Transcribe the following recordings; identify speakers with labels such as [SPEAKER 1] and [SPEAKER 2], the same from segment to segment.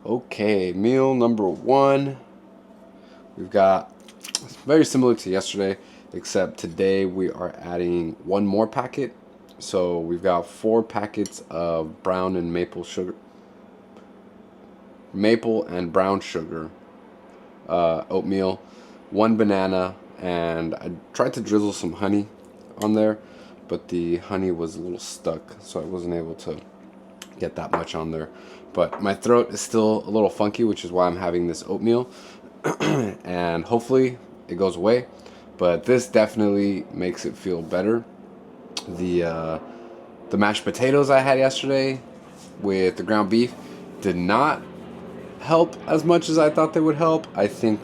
[SPEAKER 1] Okay, meal number one. We've got very similar to yesterday, except today we are adding one more packet. So we've got 4 packets of brown and maple and brown sugar oatmeal, 1 banana, and I tried to drizzle some honey on there, but the honey was a little stuck, so I wasn't able to get that much on there. But my throat is still a little funky, which is why I'm having this oatmeal, and hopefully it goes away. But this definitely makes it feel better. The mashed potatoes I had yesterday with the ground beef did not help as much as I thought they would help. I think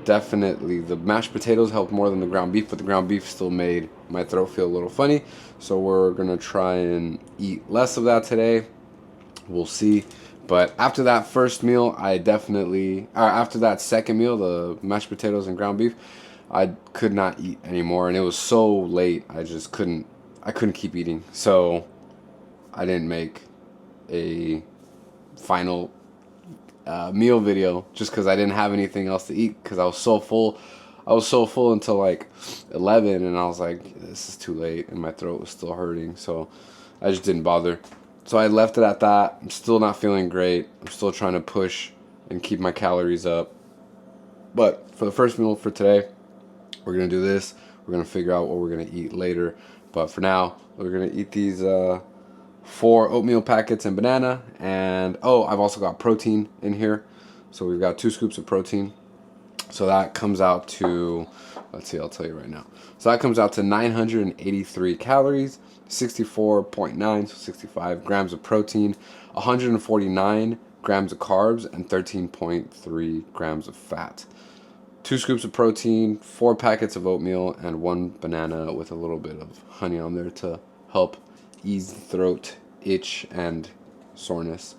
[SPEAKER 1] definitely the mashed potatoes helped more than the ground beef, but the ground beef still made my throat feel a little funny. So we're gonna try and eat less of that today. We'll see. But after that first meal, after that second meal, the mashed potatoes and ground beef, I could not eat anymore, and it was so late. I couldn't keep eating. So I didn't make a final meal video just because I didn't have anything else to eat because I was so full. I was so full until like 11, and I was like, this is too late, and my throat was still hurting, so I just didn't bother. So I left it at that. I'm still not feeling great. I'm still trying to push and keep my calories up. But for the first meal for today, we're going to do this. We're going to figure out what we're going to eat later. But for now, we're going to eat these 4 oatmeal packets and banana. And oh, I've also got protein in here. So we've got 2 scoops of protein. So that comes out to, let's see, I'll tell you right now. So that comes out to 983 calories, 64.9, so 65 grams of protein, 149 grams of carbs, and 13.3 grams of fat. 2 scoops of protein, 4 packets of oatmeal, and 1 banana with a little bit of honey on there to help ease throat itch and soreness.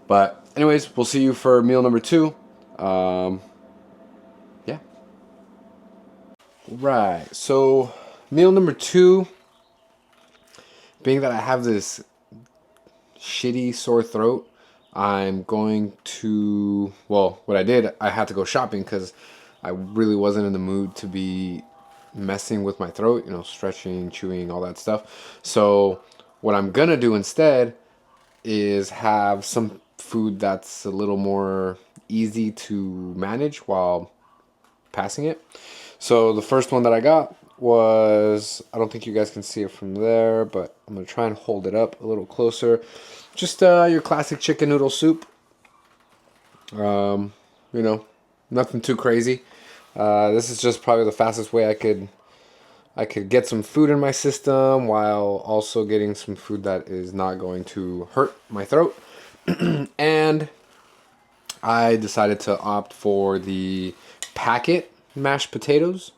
[SPEAKER 1] But anyways, we'll see you for meal number 2. Yeah. Right. So meal number 2, being that I have this shitty sore throat, I'm going to, well, what I did, I had to go shopping because I really wasn't in the mood to be messing with my throat, stretching, chewing, all that stuff. So what I'm gonna do instead is have some food that's a little more easy to manage while passing it. So the first one that I got was, I don't think you guys can see it from there, but I'm going to try and hold it up a little closer. Just your classic chicken noodle soup. Nothing too crazy. This is just probably the fastest way I could get some food in my system while also getting some food that is not going to hurt my throat. And I decided to opt for the packet mashed potatoes,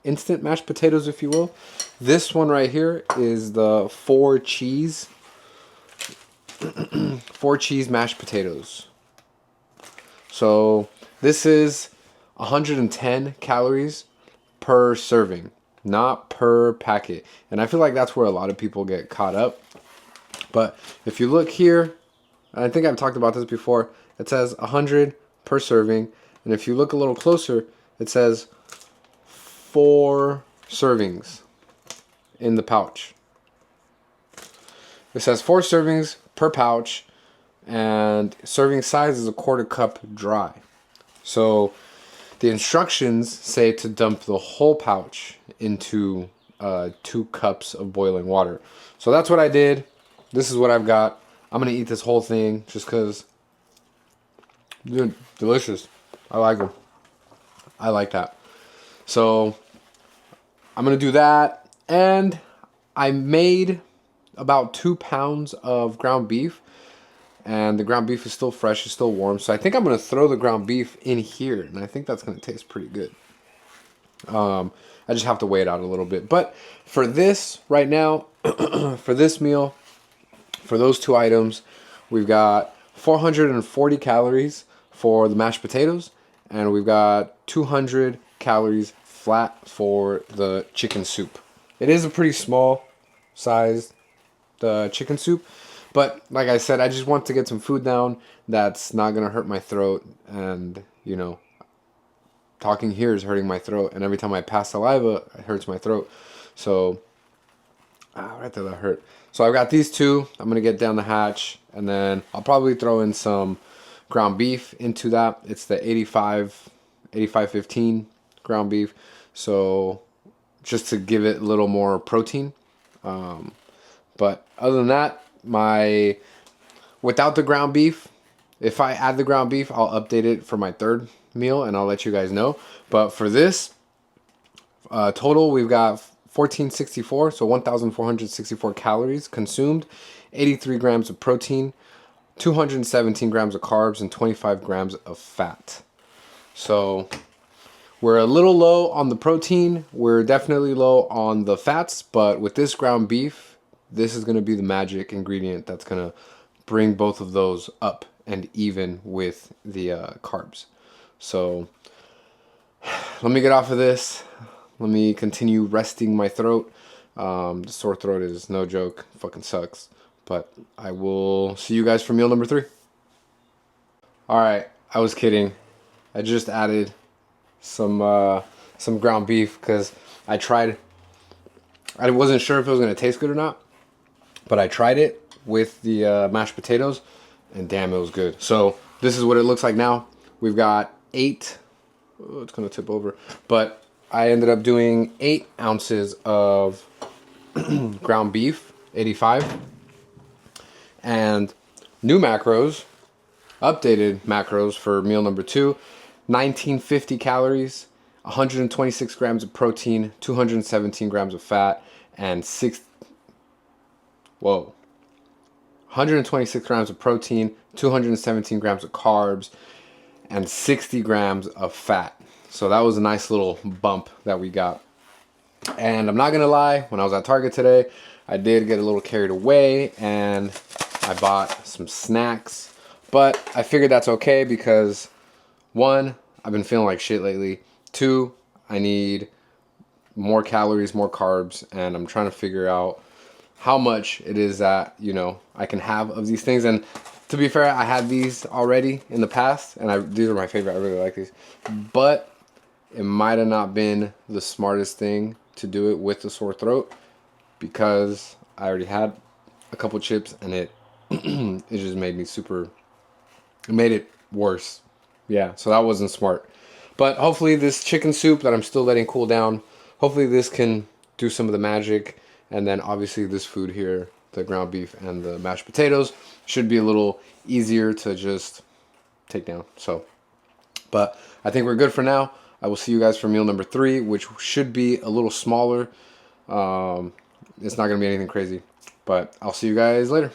[SPEAKER 1] instant mashed potatoes, if you will. This one right here is the 4 cheese mashed potatoes. So this is 110 calories per serving, not per packet. And I feel like that's where a lot of people get caught up. But if you look here, I think I've talked about this before, it says 100 per serving. And if you look a little closer, it says 4 servings in the pouch. It says 4 servings per pouch, and serving size is a 1/4 cup dry. So the instructions say to dump the whole pouch into 2 cups of boiling water. So that's what I did. This is what I've got. I'm going to eat this whole thing just because, dude, delicious. I like them. I like that. So I'm going to do that. And I made about 2 pounds of ground beef. And the ground beef is still fresh, it's still warm. So I think I'm going to throw the ground beef in here. And I think that's going to taste pretty good. I just have to weigh it out a little bit. But for this right now, for this meal, for those 2 items, we've got 440 calories for the mashed potatoes, and we've got 200 calories flat for the chicken soup. It is a pretty small sized chicken soup, But like I said, I just want to get some food down that's not gonna hurt my throat. And you know, talking here is hurting my throat, and every time I pass saliva, it hurts my throat. So right there, that hurt. So I've got these two. I'm gonna get down the hatch, and then I'll probably throw in some ground beef into that. It's the 85-15 ground beef. So just to give it a little more protein. But other than that, without the ground beef, if I add the ground beef, I'll update it for my third meal and I'll let you guys know. But for this total, we've got 1464, so 1,464 calories consumed, 83 grams of protein, 217 grams of carbs, and 25 grams of fat. So we're a little low on the protein. We're definitely low on the fats, but with this ground beef, this is going to be the magic ingredient that's going to bring both of those up and even with the carbs. So let me get off of this. Let me continue resting my throat. The sore throat is no joke. Fucking sucks. But I will see you guys for meal number 3. Alright, I was kidding. I just added some ground beef because I wasn't sure if it was going to taste good or not. But I tried it with the mashed potatoes, and damn, it was good. So this is what it looks like now. We've got 8. Oh, it's going to tip over. But I ended up doing 8 ounces of ground beef, 85. And new macros, updated macros for meal number 2, 1950 calories, 126 grams of protein, 217 grams of fat, and 126 grams of protein, 217 grams of carbs, and 60 grams of fat. So that was a nice little bump that we got. And I'm not gonna lie, when I was at Target today, I did get a little carried away and I bought some snacks. But I figured that's okay because 1, I've been feeling like shit lately. 2, I need more calories, more carbs, and I'm trying to figure out how much it is that, you know, I can have of these things. And to be fair, I had these already in the past, and these are my favorite. I really like these. But it might have not been the smartest thing to do it with the sore throat because I already had a couple chips and it it just made me it made it worse. Yeah, so that wasn't smart. But hopefully this chicken soup that I'm still letting cool down, hopefully this can do some of the magic. And then obviously this food here, the ground beef and the mashed potatoes, should be a little easier to just take down. So, but I think we're good for now. I will see you guys for meal number 3, which should be a little smaller. It's not going to be anything crazy, but I'll see you guys later.